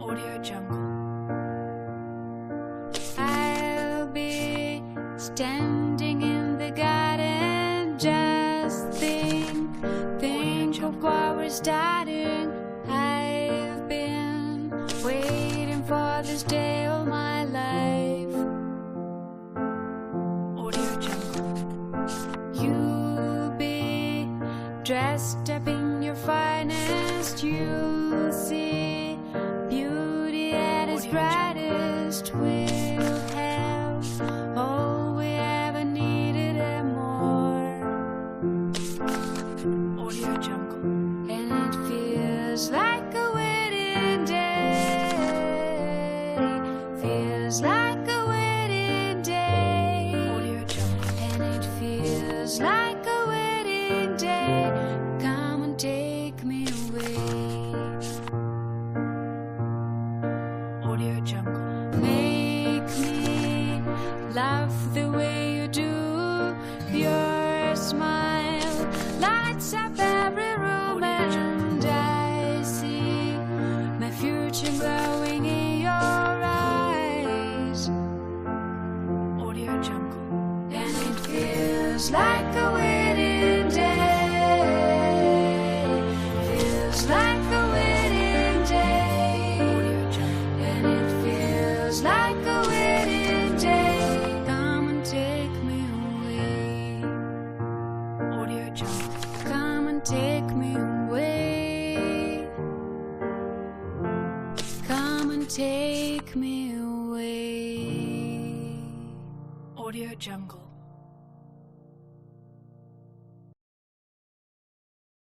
Audio Jungle. I'll be standing in the garden, just think of what we're starting. I've been waiting for this day all my life. Audio Jungle. You'll be dressed up in your finest. You'll see beauty at its brightest. We'll have all we ever needed and more. Audio Jungle. And it feels like a wedding day. Feels like a wedding day. Audio Jungle. And it feels like a wedding day. Come and take me away. Audio Jungle. Make me laugh the way you do. Your smile lights up every room, and I see my future glowing in your eyes. Audio Jungle. And it feels like a wedding day. Feels like a wedding day. Audio Jungle. And it feels like a wedding day. Come and take me away. Audio Jungle. Come and take me away. Come and take me away. Audio Jungle.